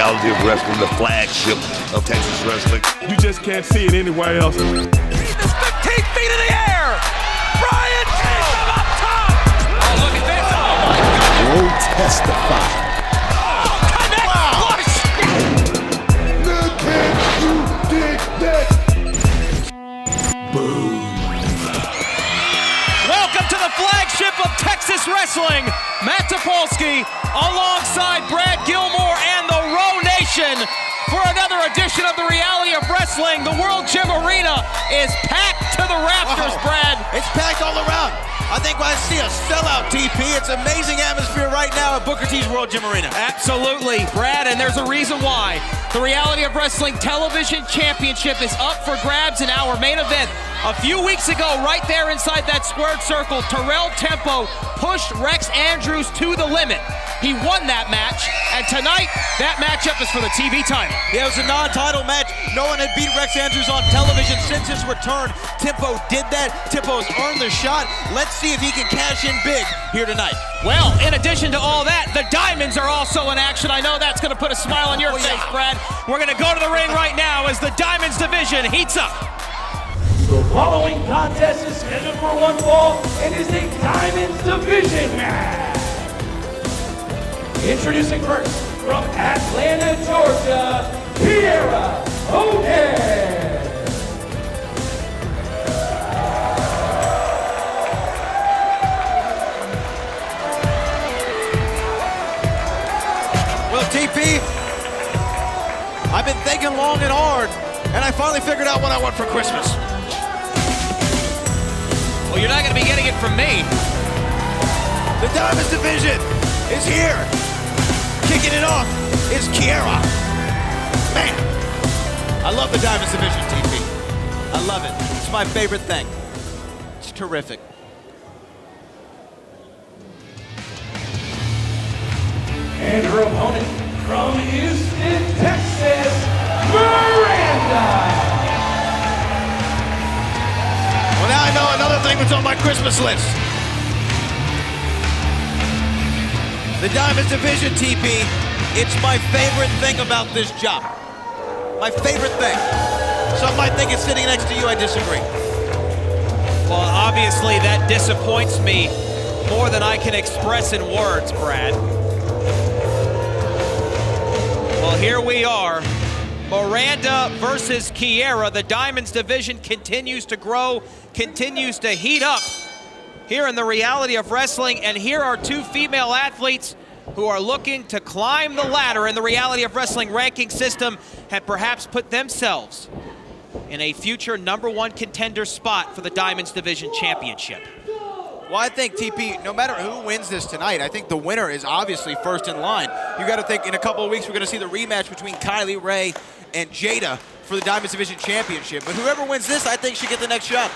reality of wrestling, the flagship of Texas wrestling. You just can't see it anywhere else. He's 15 feet in the air. Brian takes him up top. Oh, look at this. Oh, my God. Will testify. Oh, connect. Wow. Flush. Look at you, dig that. Boom. Welcome to the flagship of Texas wrestling. Matt Topolsky alongside Brad Gilmore and the Row Nation for another edition of the reality of wrestling. The World Gym Arena is packed to the rafters, Brad. It's packed all around. I think I see a sellout, TP. It's amazing atmosphere right now at Booker T's World Gym Arena. Absolutely, Brad, and there's a reason why. The Reality of Wrestling Television Championship is up for grabs in our main event. A few weeks ago, right there inside that squared circle, Terrell Tempo pushed Rex Andrews to the limit. He won that match, and tonight, that matchup is for the TV title. Yeah, it was a non-title match. No one had beat Rex Andrews on television since his return. Tempo did that. Tempo's earned the shot. Let's see if he can cash in big here tonight. Well, in addition to all that, the Diamonds are also in action. I know that's going to put a smile on your face, Brad. We're going to go to the ring right now as the Diamonds division heats up. The following contest is scheduled for one fall and is a Diamonds Division match. Introducing first, from Atlanta, Georgia, Kiera Hogan. Well, TP, I've been thinking long and hard, and I finally figured out what I want for Christmas. Well, you're not going to be getting it from me. The Diamonds Division is here. Kicking it off is Kiera. Man, I love the Diamonds Division, TP. I love it. It's my favorite thing. It's terrific. And her opponent from Houston, Texas, Miranda. Well, now I know another thing that's on my Christmas list. The Diamonds Division, TP, it's my favorite thing about this job. My favorite thing. Some might think it's sitting next to you, I disagree. Well, obviously that disappoints me more than I can express in words, Brad. Well, here we are. Miranda versus Kiera. The Diamonds Division continues to grow, continues to heat up here in the reality of wrestling, and here are two female athletes who are looking to climb the ladder in the reality of wrestling ranking system and perhaps put themselves in a future #1 contender spot for the Diamonds Division Championship. Well, I think, TP, no matter who wins this tonight, I think the winner is obviously first in line. You got to think in a couple of weeks we're going to see the rematch between Kylie Ray and Jada for the Diamonds Division Championship. But whoever wins this, I think, should get the next shot.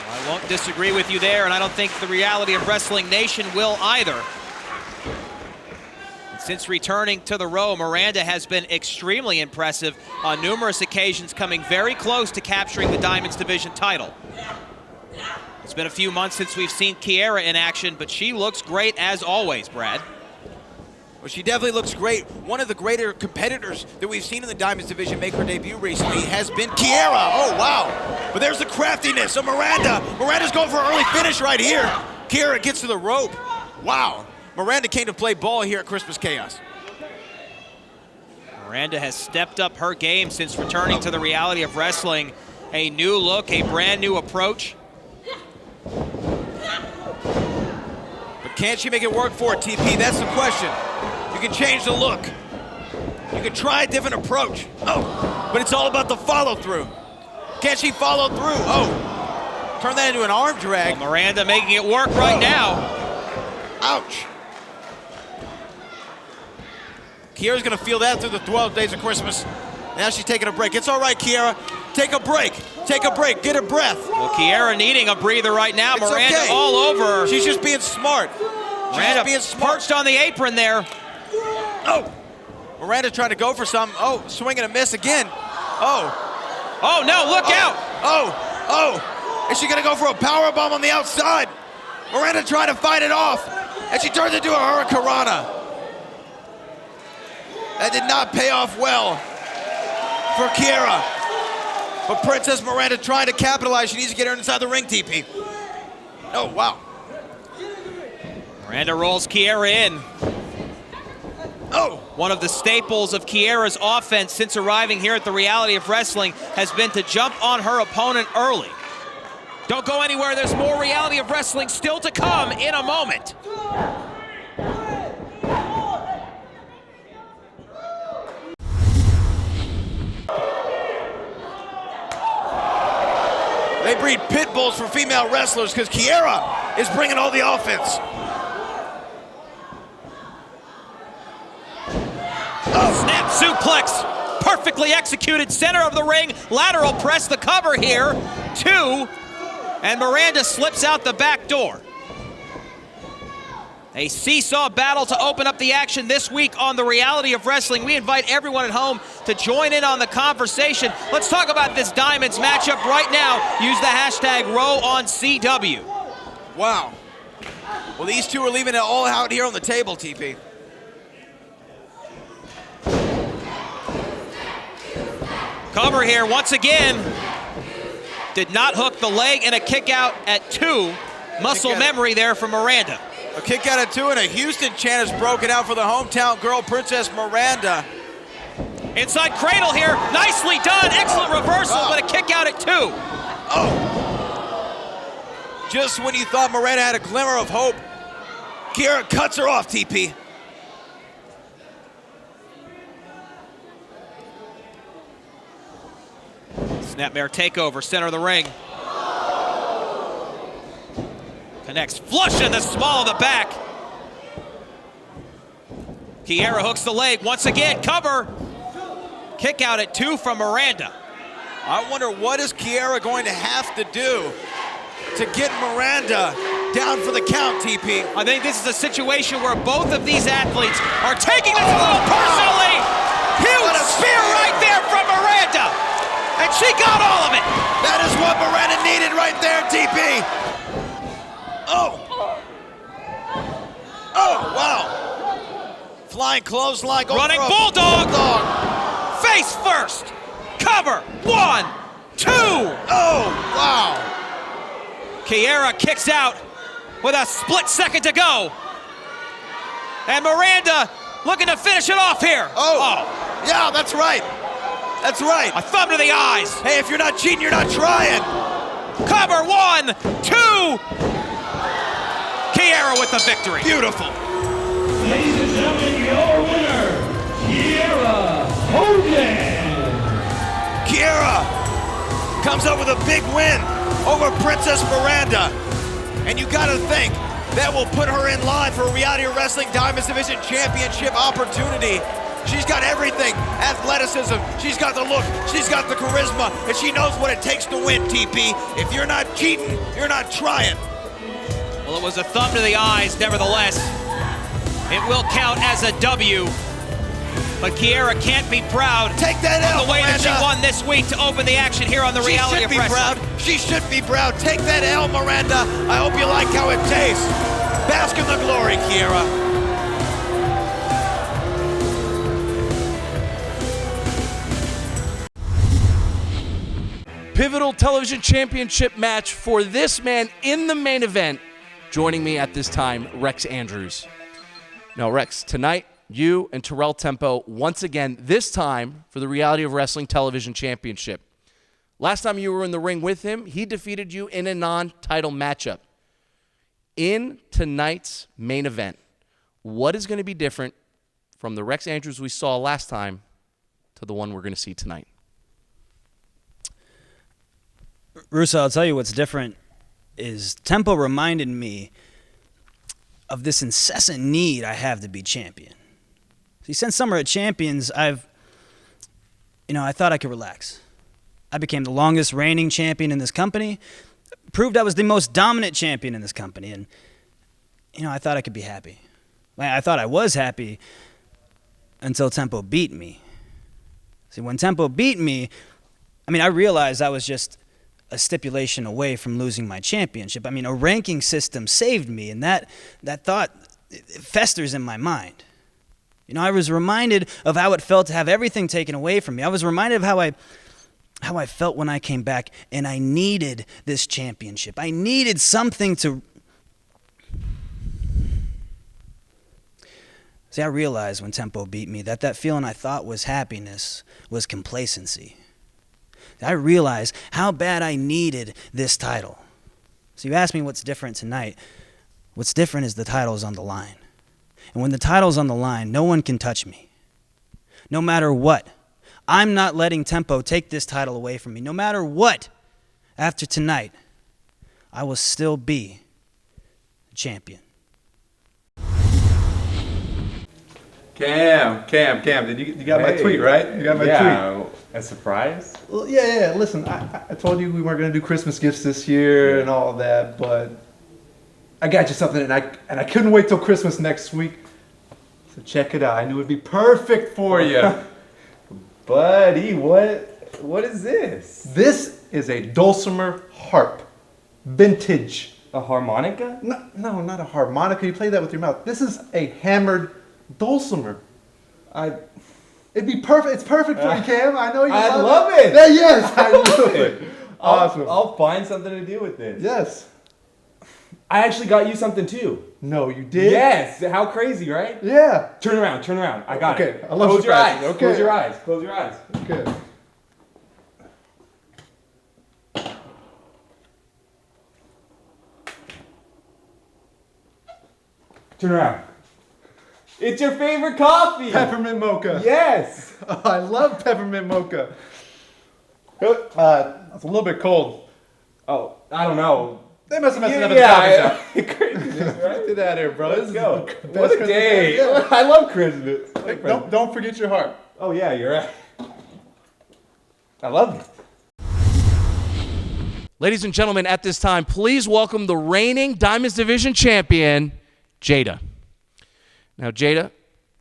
I won't disagree with you there, and I don't think the reality of wrestling nation will either. And since returning to the Row, Miranda has been extremely impressive on numerous occasions, coming very close to capturing the Diamonds Division title. It's been a few months since we've seen Kiera in action, but she looks great as always, Brad. Well, she definitely looks great. One of the greater competitors that we've seen in the Diamonds Division make her debut recently has been Kiera. Oh, wow. But there's the craftiness of Miranda. Miranda's going for an early finish right here. Kiera gets to the rope. Wow. Miranda came to play ball here at Christmas Chaos. Miranda has stepped up her game since returning to the reality of wrestling. A new look, a brand new approach. But can she make it work for it, TP? That's the question. You can change the look. You can try a different approach. Oh, but it's all about the follow-through. Can she follow through? Oh, turn that into an arm drag. Well, Miranda making it work right now. Ouch. Kiera's gonna feel that through the 12 days of Christmas. Now she's taking a break. It's all right, Kiera. Take a break. Take a break. Get her breath. Well, Kiera needing a breather right now. It's Miranda okay. all over. She's just being smart. Miranda being smart. perched on the apron there. Oh. Miranda trying to go for something. Oh, swing and a miss again. Oh. Oh, no, look out. Oh. Oh. Is she gonna go for a powerbomb on the outside? Miranda trying to fight it off. And she turns into a hurricanrana. That did not pay off well for Kiera. But Princess Miranda trying to capitalize. She needs to get her inside the ring, TP. Oh, wow. Miranda rolls Kiera in. Oh! One of the staples of Kiera's offense since arriving here at the Reality of Wrestling has been to jump on her opponent early. Don't go anywhere, there's more Reality of Wrestling still to come in a moment. They breed pit bulls for female wrestlers because Kiera is bringing all the offense. Oh. Snap suplex, perfectly executed, center of the ring, lateral press, the cover here, 2, and Miranda slips out the back door. A seesaw battle to open up the action this week on the Reality of Wrestling. We invite everyone at home to join in on the conversation. Let's talk about this Diamonds matchup right now. Use the hashtag #RowOnCW. Wow. Well, these two are leaving it all out here on the table, TP. Cover here once again. Did not hook the leg, and a kick out at 2. Muscle memory there from Miranda. A kick out at 2, and a Houston chant is broken out for the hometown girl, Princess Miranda. Inside cradle here, nicely done, excellent reversal, but a kick out at 2. Oh! Just when you thought Miranda had a glimmer of hope, Kiera cuts her off, TP. Snapmare takeover, center of the ring. Connects, flush in the small of the back. Kiera hooks the leg, once again, cover. Kick out at 2 from Miranda. I wonder what is Kiera going to have to do to get Miranda down for the count, TP. I think this is a situation where both of these athletes are taking this a little personally. Huge spear right there from Miranda. And she got all of it. That is what Miranda needed right there, TP. Oh. Oh, wow. Flying clothesline. Running bulldog. Face first. Cover. 1, 2. Oh, wow. Kiera kicks out with a split second to go. And Miranda looking to finish it off here. Oh. Yeah, that's right. That's right. A thumb to the eyes. Hey, if you're not cheating, you're not trying. Cover. 1, 2. Kiera with the victory. Beautiful. Ladies and gentlemen, your winner, Kiera Hogan. Kiera comes up with a big win over Princess Miranda. And you gotta think that will put her in line for a Reality of Wrestling Diamonds Division Championship opportunity. She's got everything, athleticism, she's got the look, she's got the charisma, and she knows what it takes to win, TP. If you're not cheating, you're not trying. Well, it was a thumb to the eyes, nevertheless. It will count as a W. But Kiera can't be proud. Take that L, the way Miranda. that she won this week to open the action here on the Reality of Wrestling. She should be proud. Take that L, Miranda. I hope you like how it tastes. Bask in the glory, Kiera. Pivotal television championship match for this man in the main event. Joining me at this time, Rex Andrews. Now, Rex, tonight, you and Terrell Tempo, once again, this time for the Reality of Wrestling Television Championship. Last time you were in the ring with him, he defeated you in a non-title matchup. In tonight's main event, what is going to be different from the Rex Andrews we saw last time to the one we're going to see tonight? Russo, I'll tell you what's different is Tempo reminded me of this incessant need I have to be champion. See, since Summer at Champions, I thought I could relax. I became the longest reigning champion in this company, proved I was the most dominant champion in this company, and, I thought I could be happy. I thought I was happy until Tempo beat me. See, when Tempo beat me, I realized I was just a stipulation away from losing my championship. A ranking system saved me, and that thought festers in my mind. You know, I was reminded of how it felt to have everything taken away from me. I was reminded of how I felt when I came back, and I needed this championship. I needed something to... See, I realized when Tempo beat me that feeling I thought was happiness was complacency. I realized how bad I needed this title. So you asked me what's different tonight. What's different is the title's on the line. And when the title's on the line, no one can touch me. No matter what. I'm not letting Tempo take this title away from me. No matter what. After tonight, I will still be a champion. Cam, you got my tweet, right? You got my tweet. A surprise? Well, yeah. Listen, I told you we weren't going to do Christmas gifts this year and all of that, but I got you something, and I couldn't wait till Christmas next week. So check it out. I knew it'd be perfect for you. Buddy, what is this? This is a dulcimer harp. Vintage. A harmonica? No, not a harmonica. You play that with your mouth. This is a hammered dulcimer. It'd be perfect. It's perfect for you, Cam. I know you love it. Yeah, yes, I knew it. Awesome. I'll find something to do with this. Yes. I actually got you something too. No, you did? Yes. How crazy, right? Yeah. Turn around. I got it. Okay. I love Close your eyes. Okay. Close your eyes. Close your eyes. Okay. Turn around. It's your favorite coffee. Peppermint mocha. Yes. Oh, I love peppermint mocha. It's a little bit cold. Oh, I don't know. They must have messed it up in the coffee shop. Craziness, right? Get out of here, bro. Let's go. This is the best What a Christmas day. ever. I love Christmas. Don't forget your heart. Oh, yeah, you're right. I love it. Ladies and gentlemen, at this time, please welcome the reigning Diamonds Division champion, Jada. Now, Jada,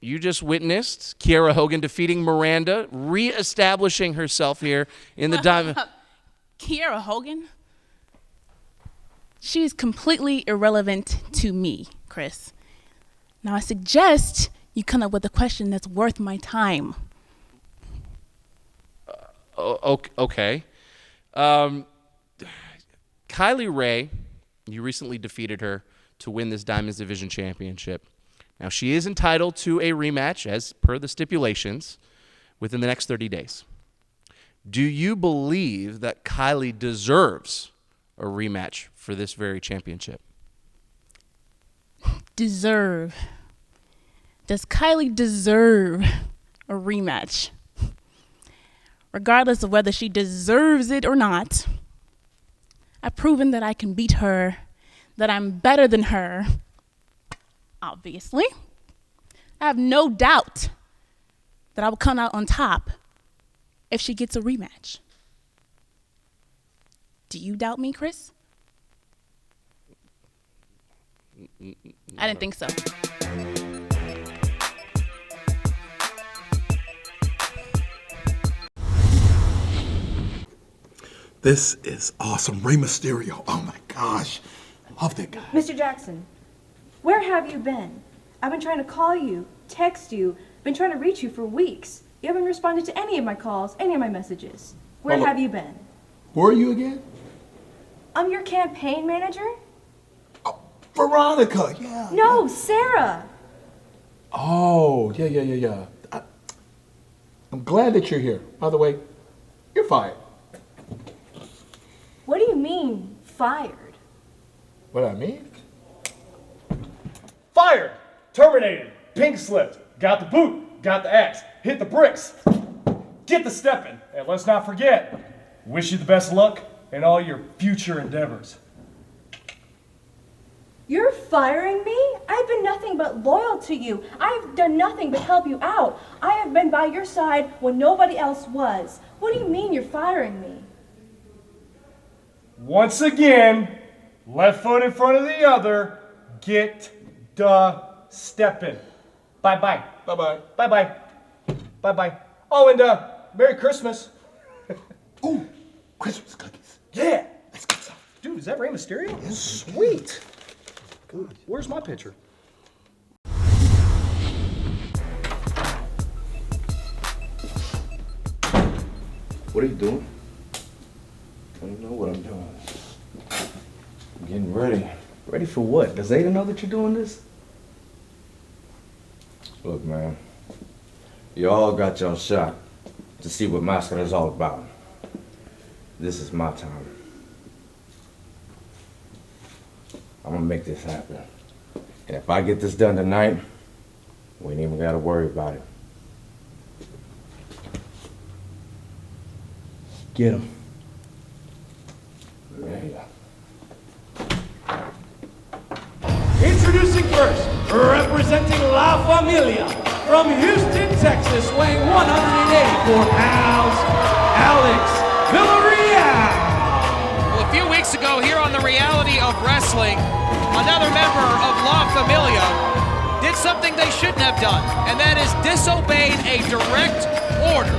you just witnessed Kiera Hogan defeating Miranda, reestablishing herself here in the Diamond. Kiera Hogan? She's completely irrelevant to me, Chris. Now, I suggest you come up with a question that's worth my time. Okay. Kylie Ray, you recently defeated her to win this Diamonds Division championship. Now, she is entitled to a rematch, as per the stipulations, within the next 30 days. Do you believe that Kylie deserves a rematch for this very championship? Deserve. Does Kylie deserve a rematch? Regardless of whether she deserves it or not, I've proven that I can beat her, that I'm better than her. Obviously. I have no doubt that I will come out on top if she gets a rematch. Do you doubt me, Chris? I didn't think so. This is awesome. Rey Mysterio. Oh my gosh. Love that guy. Mr. Jackson, where have you been? I've been trying to call you, text you, been trying to reach you for weeks. You haven't responded to any of my calls, any of my messages. Where have you been? Who are you again? I'm your campaign manager? Oh, Veronica. Yeah. No, Sarah. Oh, yeah. I'm glad that you're here. By the way, you're fired. What do you mean, fired? What I mean? Fired, terminated, pink slipped, got the boot, got the axe, hit the bricks, get the stepping, and let's not forget, wish you the best luck in all your future endeavors. You're firing me? I've been nothing but loyal to you. I've done nothing but help you out. I have been by your side when nobody else was. What do you mean you're firing me? Once again, left foot in front of the other, get the stepping. Bye-bye. Bye-bye. Bye-bye. Bye-bye. Oh, and Merry Christmas. Ooh, Christmas cookies. Yeah. Let's get some. Dude, is that Rey Mysterio? Sweet. Where's my picture? What are you doing? I don't know what I'm doing. I'm getting ready. Ready for what? Does Ada know that you're doing this? Look, man. You all got your shot to see what Mascara is all about. This is my time. I'm gonna make this happen. And if I get this done tonight, we ain't even gotta worry about it. Get him. Yeah. Introducing first, representing La Familia, from Houston, Texas, weighing 184 pounds, Alex Villarreal. Well, a few weeks ago here on The Reality of Wrestling, another member of La Familia did something they shouldn't have done, and that is disobeyed a direct order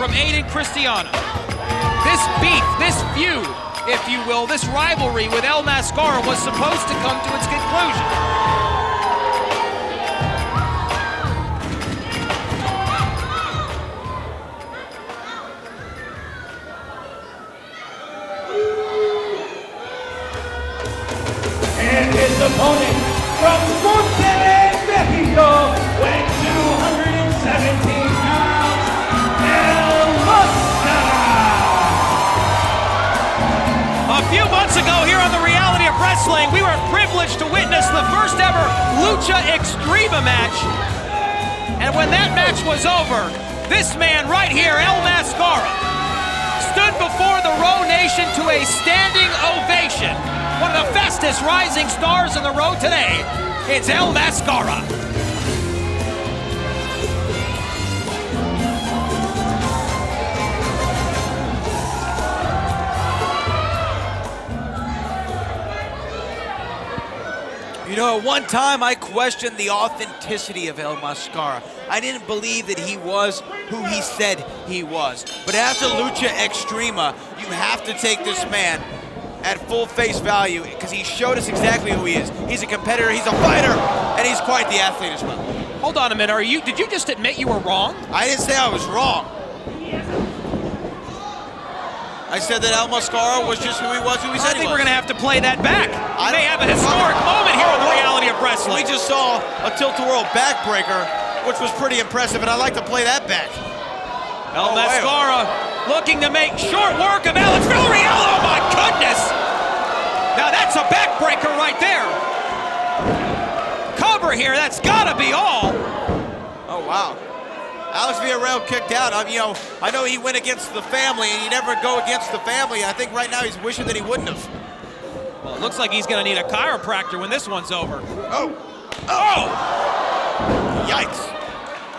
from Aiden Cristiano. This beef, this feud, if you will, this rivalry with El Mascara was supposed to come to its conclusion. And his opponent from Monterrey, Mexico, weighing 217 pounds, El Mascara. A few months ago here on The Reality of Wrestling, we were privileged to witness the first ever Lucha Extrema match. And when that match was over, this man right here, El Mascara, stood before the Row Nation to a standing ovation. One of the fastest rising stars on the road today, it's El Mascara. You know, at one time I questioned the authenticity of El Mascara. I didn't believe that he was who he said he was. But after Lucha Extrema, you have to take this man at full face value because he showed us exactly who he is. He's a competitor, he's a fighter, and he's quite the athlete as well. Hold on a minute, did you just admit you were wrong? I didn't say I was wrong. I said that El Mascara was just who he was, who he said he was. I think we're going to have to play that back. We may have a historic moment here on The Reality of Wrestling. We just saw a tilt-a-whirl backbreaker, which was pretty impressive, and I'd like to play that back. El Mascara looking to make short work of Alex Villarreal. Oh my goodness! Now that's a backbreaker right there. Cover here, that's gotta be all. Oh wow. Alex Villarreal kicked out. I know he went against the family, and you never go against the family. I think right now he's wishing that he wouldn't have. Well, it looks like he's gonna need a chiropractor when this one's over. Oh! Yikes.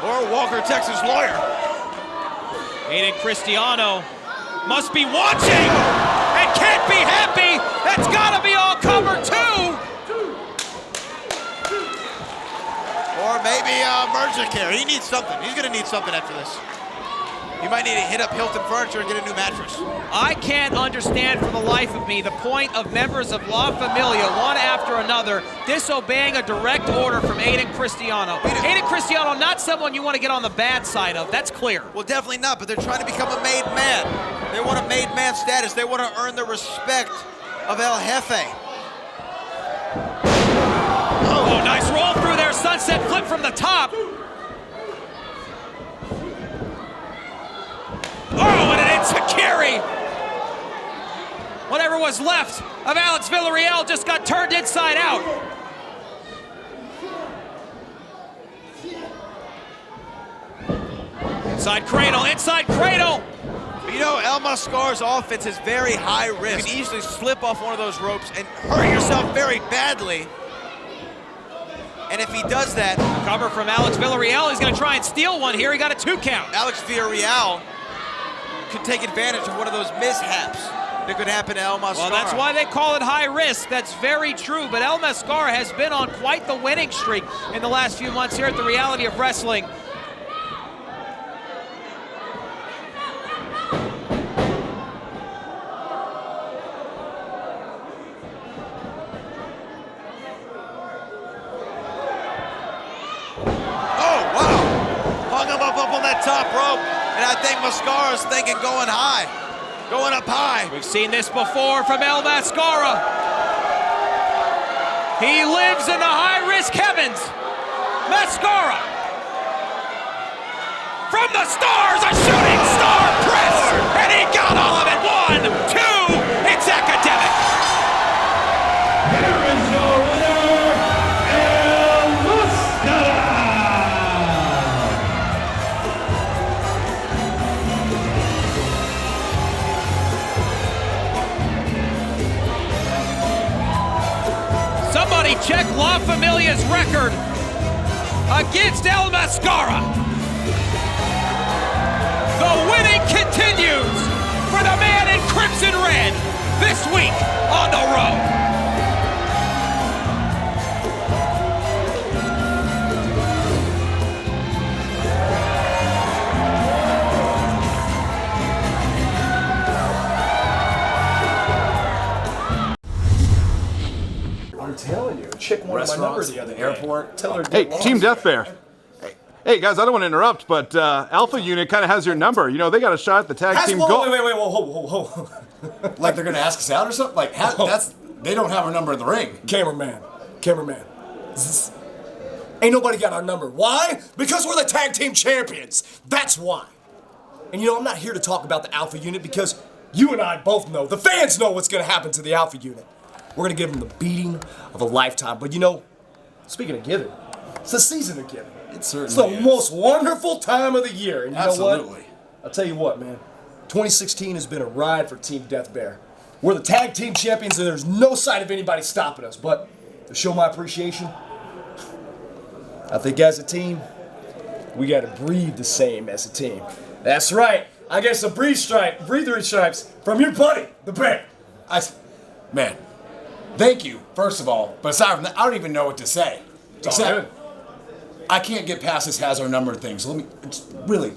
Or Walker, Texas lawyer. Aiden Cristiano must be watching and can't be happy. That's gotta be all cover too. Or maybe emergent care. He needs something. He's gonna need something after this. He might need to hit up Hilton Furniture and get a new mattress. I can't understand for the life of me the point of members of La Familia, one after another, disobeying a direct order from Aiden Cristiano. Aiden Cristiano, not someone you want to get on the bad side of, that's clear. Well, definitely not, but they're trying to become a made man. They want a made man status. They want to earn the respect of El Jefe. Oh, nice roll through there, sunset flip from the top. Oh, and an enziguri. Whatever was left of Alex Villarreal just got turned inside out. Inside cradle, inside cradle. You know, El Mascara's offense is very high risk. You can easily slip off one of those ropes and hurt yourself very badly. And if he does that... Cover from Alex Villarreal. He's going to try and steal one here. He got a 2 count. Alex Villarreal could take advantage of one of those mishaps that could happen to El Mascara. Well, that's why they call it high risk. That's very true. But El Mascara has been on quite the winning streak in the last few months here at The Reality of Wrestling. Oh, wow. Hung him up on that top rope. And I think Mascara's thinking going high, going up high. We've seen this before from El Mascara. He lives in the high-risk heavens. Mascara. From the stars, a shooting star press. And he got all of it. 1, 2, it's academic. Here is your winner, El Mascara. Somebody check La Familia's record against El Mascara. The winning continues for the man in crimson red this week on the road. I'm telling you, a chick wanted my number the other day. Airport. Tell her. Hey, Team Death Bear. Hey, guys, I don't want to interrupt, but Alpha Unit kind of has your number. You know, they got a shot at the tag team goal. Wait, whoa. Like they're going to ask us out or something? Like, they don't have our number in the ring. Cameraman. Zzz. Ain't nobody got our number. Why? Because we're the tag team champions. That's why. And you know, I'm not here to talk about the Alpha Unit because you and I both know, the fans know what's going to happen to the Alpha Unit. We're going to give them the beating of a lifetime. But you know, speaking of giving, it's the season of giving. It's the most wonderful time of the year. And you know what? I'll tell you what, man. 2016 has been a ride for Team Death Bear. We're the tag team champions, and there's no sign of anybody stopping us. But to show my appreciation, I think as a team, we got to breathe the same as a team. That's right. I get some breathing stripes from your buddy, the Bear. Man, thank you, first of all. But aside from that, I don't even know what to say. Except, I can't get past this has our number thing. So really,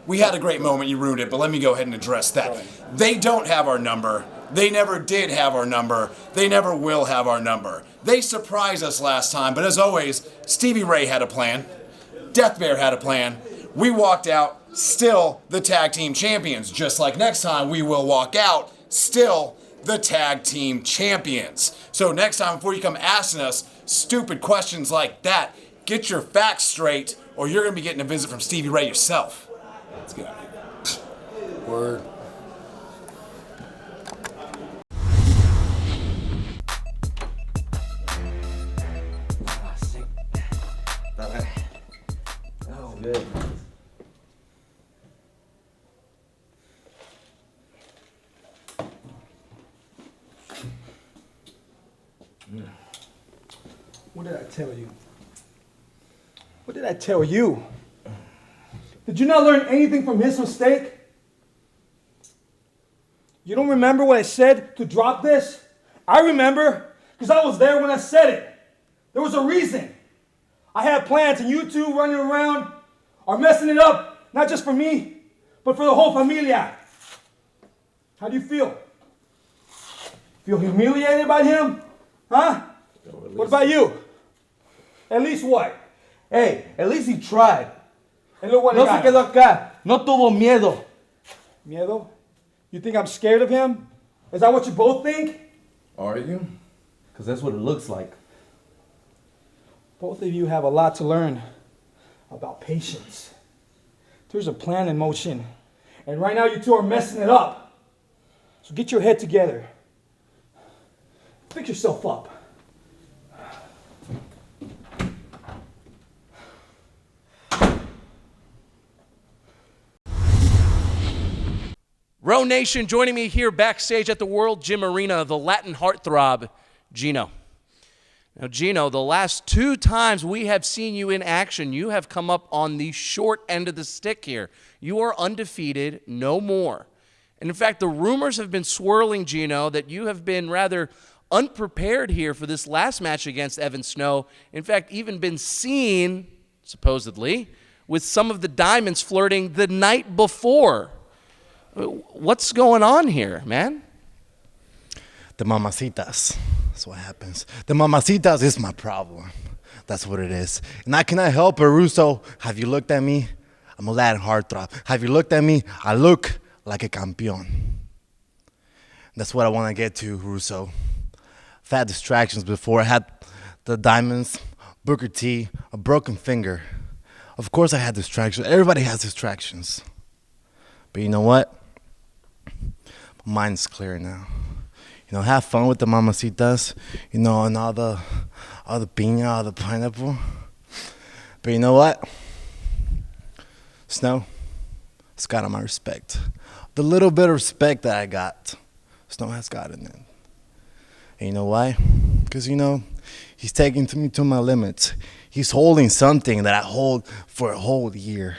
we had a great moment. You ruined it, but let me go ahead and address that. Right. They don't have our number. They never did have our number. They never will have our number. They surprised us last time, but as always, Stevie Ray had a plan. Death Bear had a plan. We walked out, still the tag team champions. Just like next time, we will walk out, still the tag team champions. So next time, before you come asking us stupid questions like that, get your facts straight, or you're going to be getting a visit from Stevie Ray yourself. Let's get out of here. Word. Oh, good. What did I tell you? What did I tell you? Did you not learn anything from his mistake? You don't remember what I said to drop this? I remember, because I was there when I said it. There was a reason. I had plans, and you two running around are messing it up, not just for me, but for the whole familia. How do you feel? Feel humiliated by him? Huh? What about you? At least what? Hey, at least he tried. And look what No se quedó acá. No tuvo miedo. Miedo? You think I'm scared of him? Is that what you both think? Are you? Because that's what it looks like. Both of you have a lot to learn about patience. There's a plan in motion. And right now you two are messing it up. So get your head together. Fix yourself up. Row Nation, joining me here backstage at the World Gym Arena, the Latin Heartthrob, Gino. Now, Gino, the last 2 times we have seen you in action, you have come up on the short end of the stick here. You are undefeated, no more. And in fact, the rumors have been swirling, Gino, that you have been rather unprepared here for this last match against Evan Snow. In fact, even been seen, supposedly, with some of the Diamonds flirting the night before. What's going on here, man? The mamacitas. That's what happens. The mamacitas is my problem. That's what it is. And I cannot help it, Russo. Have you looked at me? I'm a Latin Heartthrob. Have you looked at me? I look like a campeón. That's what I want to get to, Russo. I've had distractions before. I had the diamonds, Booker T, a broken finger. Of course I had distractions. Everybody has distractions. But you know what? My mind's clear now. You know, have fun with the mamacitas, you know, and all the piña, all the pineapple. But you know what? Snow, it's got my respect. The little bit of respect that I got, Snow has gotten it. And you know why? Because, you know, he's taking me to my limits. He's holding something that I hold for a whole year.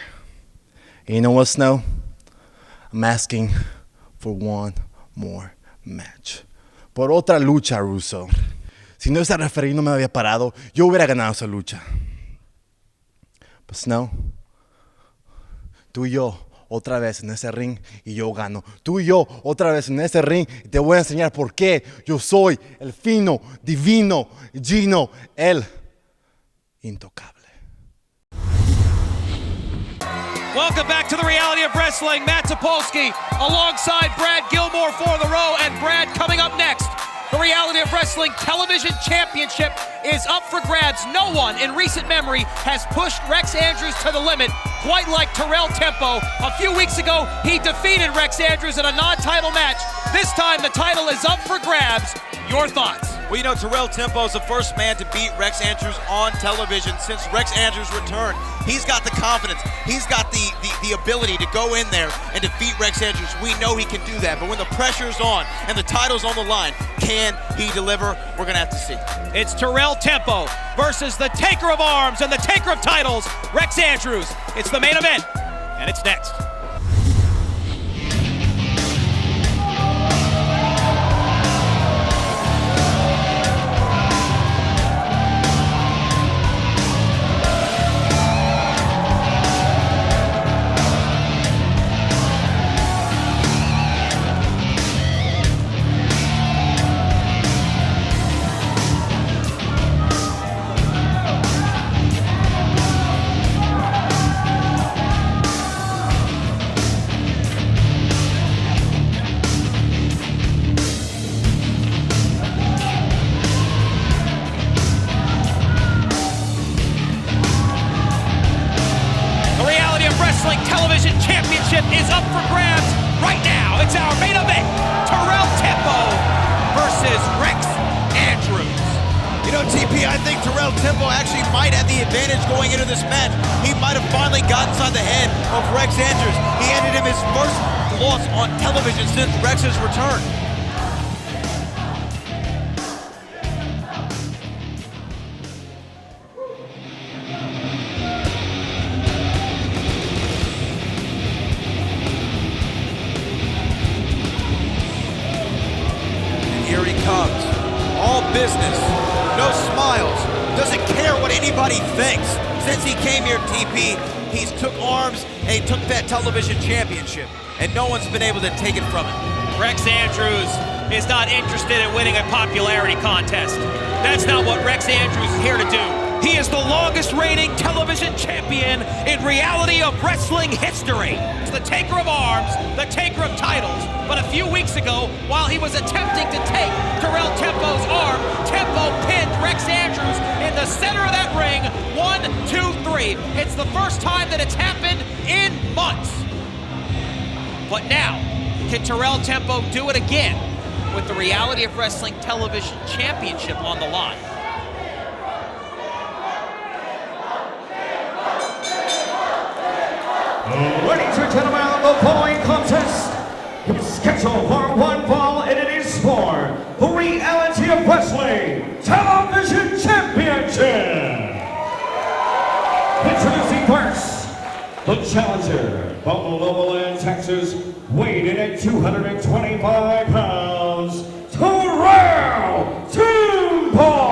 And you know what, Snow? I'm asking for one more match. Por otra lucha, Russo. Si no ese referee no me había parado, yo hubiera ganado esa lucha. But Snow, tú y yo otra vez en ese ring y yo gano. Tú y yo otra vez en ese ring y te voy a enseñar por qué yo soy el fino, divino, Gino, el intocable. Welcome back to the reality of wrestling. Matt Topolsky alongside Brad Gilmore for the row, and Brad coming up next. The Reality of Wrestling Television Championship is up for grabs. No one in recent memory has pushed Rex Andrews to the limit quite like Terrell Tempo. A few weeks ago, he defeated Rex Andrews in a non-title match. This time, the title is up for grabs. Your thoughts? Well, you know, Terrell Tempo is the first man to beat Rex Andrews on television since Rex Andrews returned. He's got the confidence. He's got the ability to go in there and defeat Rex Andrews. We know he can do that, but when the pressure's on and the title's on the line, can he deliver? We're going to have to see. It's Terrell Tempo versus the Taker of Arms and the Taker of Titles, Rex Andrews. It's the main event, and it's next. Television Championship is up for grabs right now. It's our main event. Terrell Tempo versus Rex Andrews. You know, TP, I think Terrell Tempo actually might have the advantage going into this match. He might have finally gotten inside the head of Rex Andrews. He ended him his first loss on television since Rex's return. Business, no smiles, doesn't care what anybody thinks. Since he came here, TP, he's took arms and he took that television championship, and no one's been able to take it from him. Rex Andrews is not interested in winning a popularity contest. That's not what Rex Andrews is here to do. He is the longest reigning television champion in reality of wrestling history. It's the Taker of Arms, the Taker of Titles. But a few weeks ago, while he was attempting to take Terrell Tempo's arm, Tempo pinned Rex Andrews in the center of that ring. 1, 2, 3. It's the first time that it's happened in months. But now, can Terrell Tempo do it again with the Reality of Wrestling Television Championship on the line? Ladies and gentlemen, the following contest is scheduled for one fall, and it is for the Reality of Wrestling Television Championship. Introducing first, the challenger from Lowell, Texas, weighing in at 225 pounds, Terrell Tempo.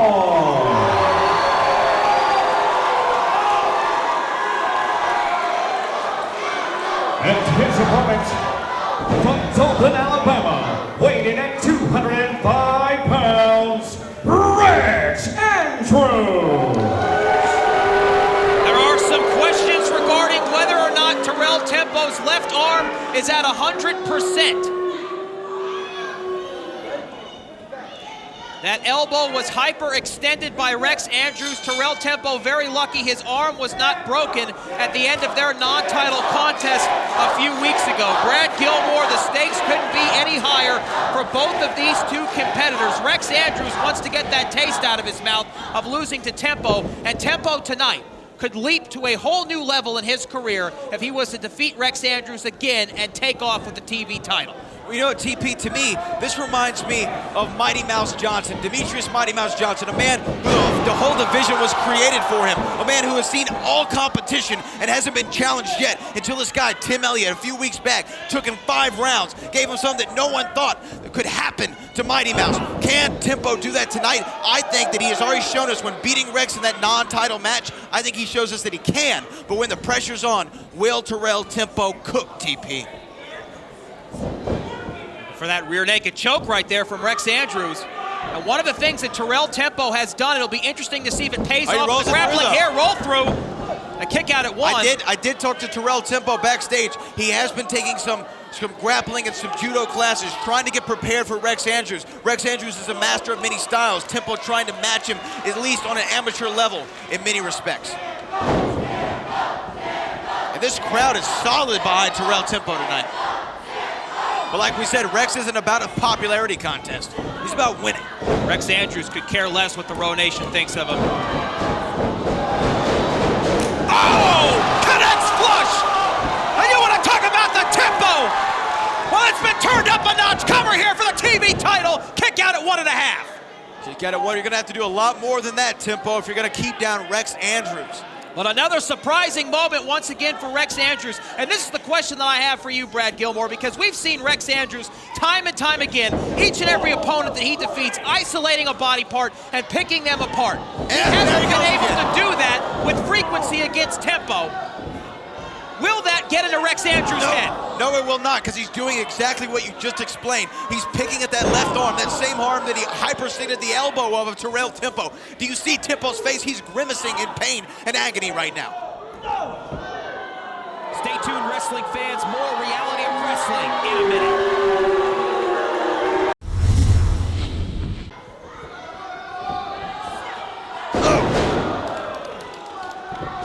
And his opponent from Dothan, Alabama, weighing in at 205 pounds, Rex Andrews. There are some questions regarding whether or not is at 100%. That elbow was hyperextended by Rex Andrews. Terrell Tempo very lucky his arm was not broken at the end of their non-title contest a few weeks ago. Brad Gilmore, the stakes couldn't be any higher for both of these two competitors. Rex Andrews wants to get that taste out of his mouth of losing to Tempo, and Tempo tonight could leap to a whole new level in his career if he was to defeat Rex Andrews again and take off with the TV title. Well, you know what, TP, to me, this reminds me of Mighty Mouse Johnson, Demetrius Mighty Mouse Johnson, a man who the whole division was created for him, a man who has seen all competition and hasn't been challenged yet until this guy, Tim Elliott, a few weeks back, took him 5 rounds, gave him something that no one thought could happen to Mighty Mouse. Can Tempo do that tonight? I think that he has already shown us when beating Rex in that non-title match, I think he shows us that he can, but when the pressure's on, will Terrell Tempo cook, TP? For that rear naked choke right there from Rex Andrews. And one of the things that Terrell Tempo has done, it'll be interesting to see if it pays off. The grappling here, roll through. A kick out at 1. I did talk to Terrell Tempo backstage. He has been taking some grappling and some judo classes, trying to get prepared for Rex Andrews. Rex Andrews is a master of many styles. Tempo trying to match him at least on an amateur level in many respects. And this crowd is solid behind Terrell Tempo tonight. But like we said, Rex isn't about a popularity contest. He's about winning. Rex Andrews could care less what the Row Nation thinks of him. Oh! Connects flush! And you want to talk about the tempo? Well, it's been turned up a notch. Cover here for the TV title. Kick out at 1.5. Kick out at 1. You're going to have to do a lot more than that, Tempo, if you're going to keep down Rex Andrews. But another surprising moment once again for Rex Andrews. And this is the question that I have for you, Brad Gilmore, because we've seen Rex Andrews time and time again, each and every opponent that he defeats, isolating a body part and picking them apart. He hasn't been able to do that with frequency against Tempo. Will that get into Rex Andrews' head? No, it will not, because he's doing exactly what you just explained. He's picking at that left arm, that same arm that he hyperextended the elbow of Terrell Tempo. Do you see Tempo's face? He's grimacing in pain and agony right now. Stay tuned, wrestling fans. More reality of wrestling in a minute.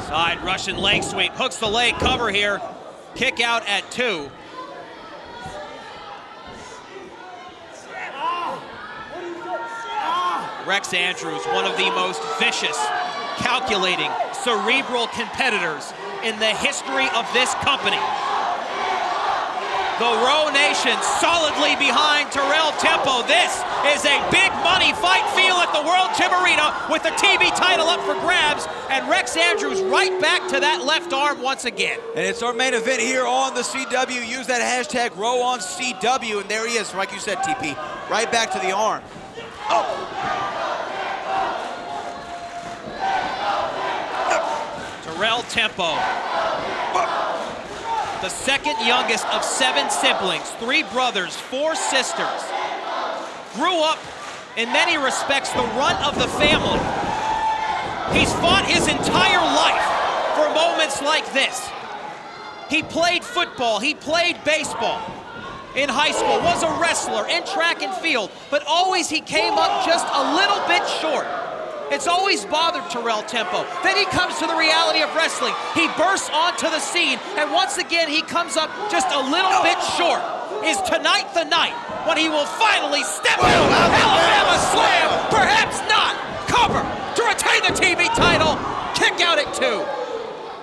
Side Russian leg sweep, hooks the leg, cover here. Kick out at 2. Rex Andrews, one of the most vicious, calculating, cerebral competitors in the history of this company. The Row Nation solidly behind Terrell Tempo. This is a big money fight feel at the World Gym Arena with the TV title up for grabs, and Rex Andrews right back to that left arm once again. And it's our main event here on the CW. Use that hashtag RowOnCW, and there he is, like you said, TP, right back to the arm. Terrell Tempo, the second youngest of 7 siblings, 3 brothers, 4 sisters. Grew up, in many respects, the runt of the family. He's fought his entire life for moments like this. He played football, he played baseball in high school, was a wrestler in track and field, but always he came up just a little bit short. It's always bothered Terrell Tempo. Then he comes to the reality of wrestling. He bursts onto the scene, and once again he comes up just a little bit short. Is tonight the night when he will finally step out? Alabama slam, perhaps not. Cover to retain the TV title. Kick out at 2.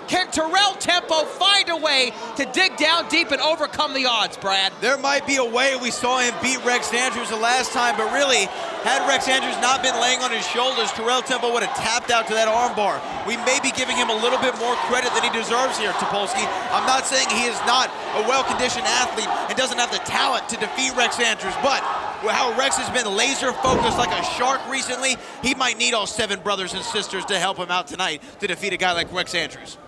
Can Terrell Tempo find a way to dig down deep and overcome the odds, Brad? There might be a way. We saw him beat Rex Andrews the last time, but really, had Rex Andrews not been laying on his shoulders, Terrell Tempo would have tapped out to that armbar. We may be giving him a little bit more credit than he deserves here, Topolsky. I'm not saying he is not a well-conditioned athlete and doesn't have the talent to defeat Rex Andrews, but how Rex has been laser-focused like a shark recently, he might need all 7 brothers and sisters to help him out tonight to defeat a guy like Rex Andrews.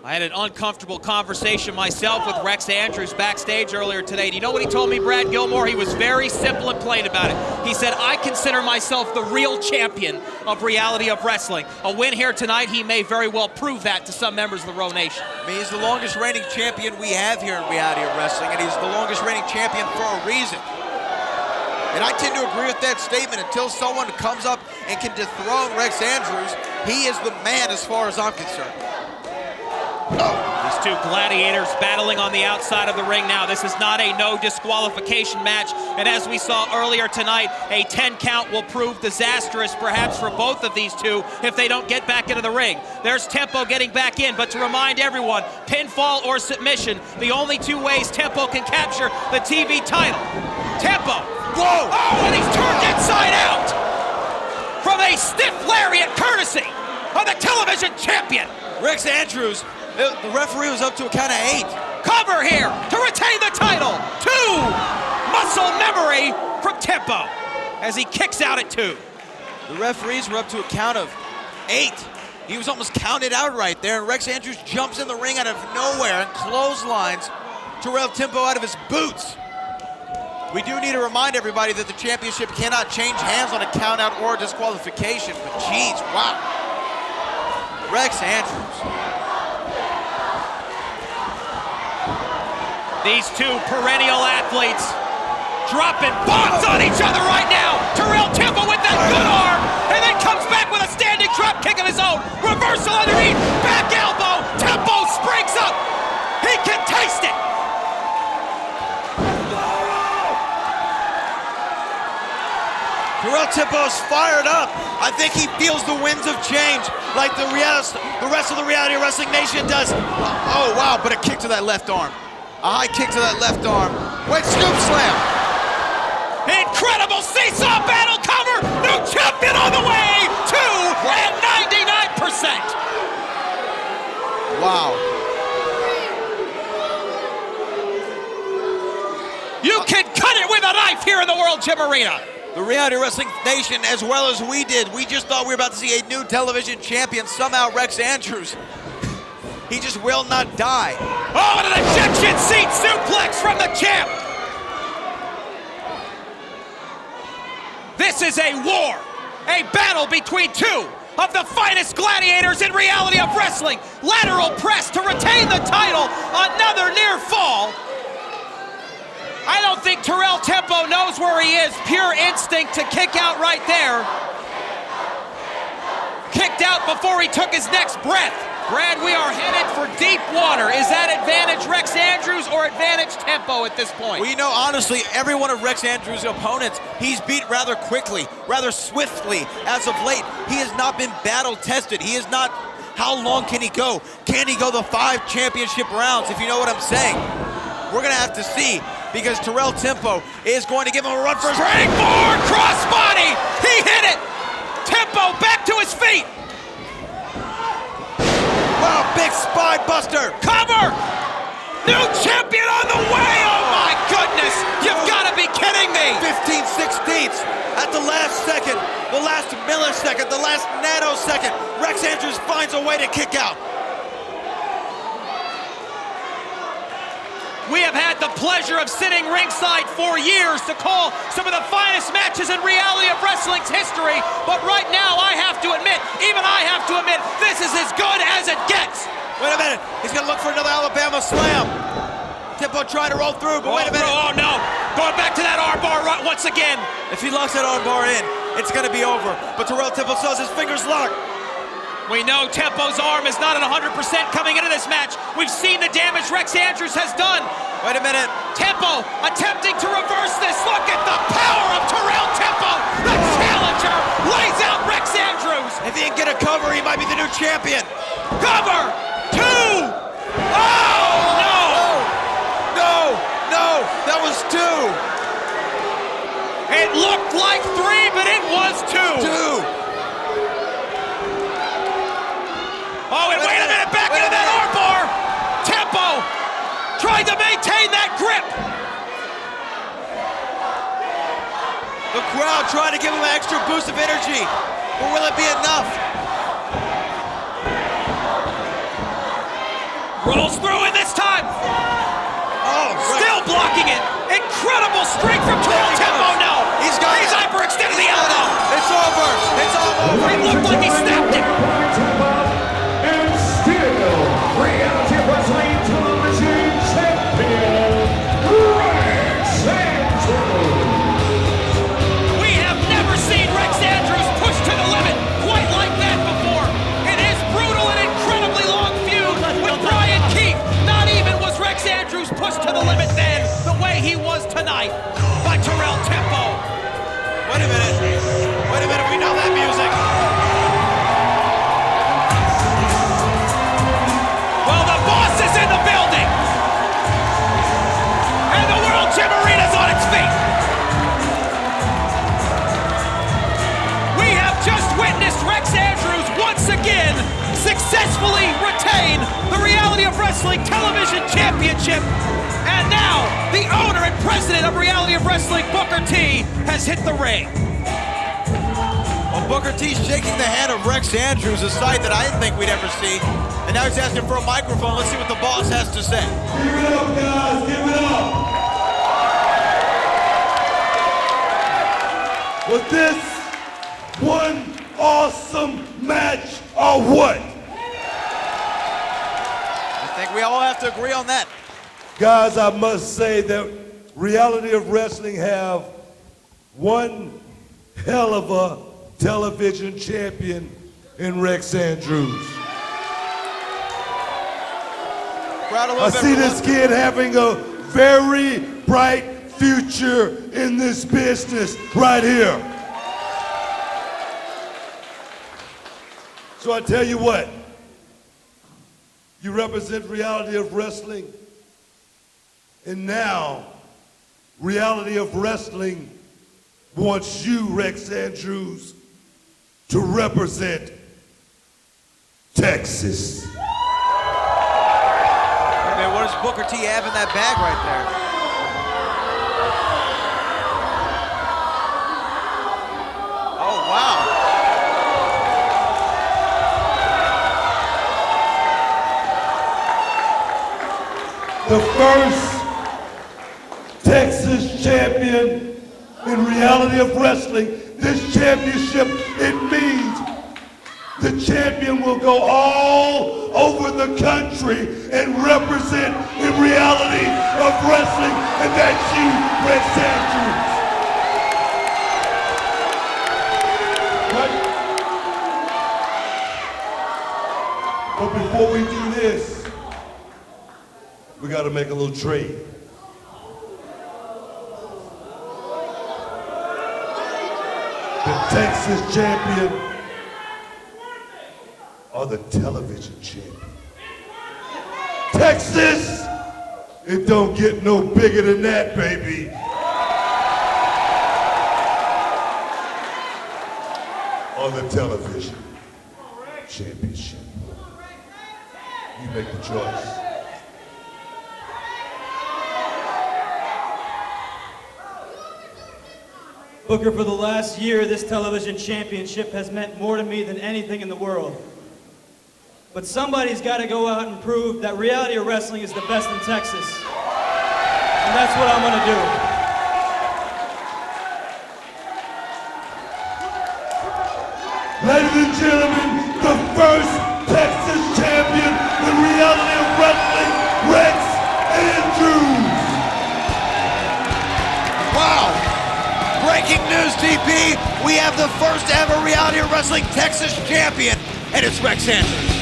I had an uncomfortable conversation myself with Rex Andrews backstage earlier today. Do you know what he told me, Brad Gilmore? He was very simple and plain about it. He said, I consider myself the real champion of reality of wrestling. A win here tonight, he may very well prove that to some members of the Row Nation. I mean, he's the longest reigning champion we have here in reality of wrestling, and he's the longest reigning champion for a reason. And I tend to agree with that statement. Until someone comes up and can dethrone Rex Andrews, he is the man as far as I'm concerned. These two gladiators battling on the outside of the ring now. This is not a no disqualification match, and as we saw earlier tonight, a 10 count will prove disastrous perhaps for both of these two if they don't get back into the ring. There's Tempo getting back in, but to remind everyone, pinfall or submission, the only two ways Tempo can capture the TV title. Tempo, whoa! Oh, and he's turned inside out from a stiff lariat courtesy of the television champion. Rex Andrews, the referee was up to a count of 8. Cover here to retain the title. 2. Muscle memory from Tempo as he kicks out at 2. The referees were up to a count of 8. He was almost counted out right there, and Rex Andrews jumps in the ring out of nowhere and clotheslines Terrell Tempo out of his boots. We do need to remind everybody that the championship cannot change hands on a count out or disqualification, but geez, wow. Rex Andrews. These two perennial athletes dropping bombs on each other right now. Terrell Tempo with that good arm, and then comes back with a standing drop kick of his own. Reversal underneath, back elbow. Tempo springs up. He can taste it. Terrell Tempo's fired up. I think he feels the winds of change like the rest of the Reality of Wrestling Nation does. Oh, wow, but a kick to that left arm. A high kick to that left arm. Wait, scoop slam. Incredible seesaw battle cover. New champion on the way. 2 and 99%. Wow. You can cut it with a knife here in the World Gym Arena. The Reality Wrestling Nation, as well as we did, we just thought we were about to see a new television champion, somehow Rex Andrews. He just will not die. Oh, and an ejection seat suplex from the champ. This is a war, a battle between two of the finest gladiators in reality of wrestling. Lateral press to retain the title, another near fall. I don't think Terrell Tempo knows where he is. Pure instinct to kick out right there. Kicked out before he took his next breath. Brad, we are headed for deep water. Is that advantage Rex Andrews or advantage Tempo at this point? Well, you know, honestly, every one of Rex Andrews' opponents, he's beat rather quickly, rather swiftly as of late. He has not been battle-tested. He is not, how long can he go? Can he go the 5 championship rounds, if you know what I'm saying? We're going to have to see, because Terrell Tempo is going to give him a run for his... Springboard crossbody! He hit it! Tempo back to his feet! Wow, big spine buster! Cover! New champion on the way! Oh my goodness! You've got to be kidding me! 15/16 at the last second, the last millisecond, the last nanosecond. Rex Andrews finds a way to kick out. We have had the pleasure of sitting ringside for years to call some of the finest matches in reality of wrestling's history, but right now I have to admit, even I have to admit, this is as good as it gets. Wait a minute, he's gonna look for another Alabama slam. Tempo trying to roll through, but wait a minute. Oh no, going back to that armbar once again. If he locks that armbar in, it's gonna be over, but Terrell Tempo still has his fingers locked. We know Tempo's arm is not at 100% coming into this match. We've seen the damage Rex Andrews has done. Wait a minute. Tempo attempting to reverse this. Look at the power of Terrell Tempo. The challenger lays out Rex Andrews. If he can get a cover, he might be the new champion. Cover! 2! Oh, no! No, that was 2. It looked like 3, but it was 2. 2. Oh, and wait a minute, back into that armbar. Tempo trying to maintain that grip. The crowd trying to give him an extra boost of energy, but will it be enough? Rolls through it this time. Oh, still blocking it. Incredible strength from Terrell Tempo. No, he's hyperextended the elbow. It's over. It's all over. It looked like he snapped it. And still, reality wrestling television champion, Rex Andrews. We have never seen Rex Andrews push to the limit quite like that before. In his brutal and incredibly long feud with Brian Keith, not even was Rex Andrews pushed to the limit then the way he was tonight by Terrell Tempo. Wait a minute. Wait a minute. We know that music. Well, the boss is in the building. And the World Gym Arena's on its feet. We have just witnessed Rex Andrews once again successfully retain the Reality of Wrestling Television Championship. And now, the owner and president of Reality of Wrestling, Booker T, has hit the ring. Well, Booker T's shaking the hand of Rex Andrews, a sight that I didn't think we'd ever see. And now he's asking for a microphone. Let's see what the boss has to say. Give it up, guys. Give it up. Was this one awesome match or what? I think we all have to agree on that. Guys, I must say that Reality of Wrestling have one hell of a television champion in Rex Andrews. I see this kid having a very bright future in this business right here. So I tell you what, you represent Reality of Wrestling, and now Reality of Wrestling wants you, Rex Andrews, to represent Texas. I mean, what does Booker T have in that bag right there? Oh, wow. The first Texas champion in Reality of Wrestling. This championship, it means the champion will go all over the country and represent in Reality of Wrestling, and that's you, Rex Andrews. But before we do this, we got to make a little trade. The Texas champion or the television champion. Texas, it don't get no bigger than that, baby. Or the television championship. You make the choice. Booker, for the last year, this television championship has meant more to me than anything in the world. But somebody's got to go out and prove that Reality of Wrestling is the best in Texas. And that's what I'm going to do. Ladies and gentlemen, the first Texas champion in Reality of Wrestling, Rex Andrews. Wow. Breaking news, DP. We have the first ever Reality of Wrestling Texas champion, and it's Rex Andrews.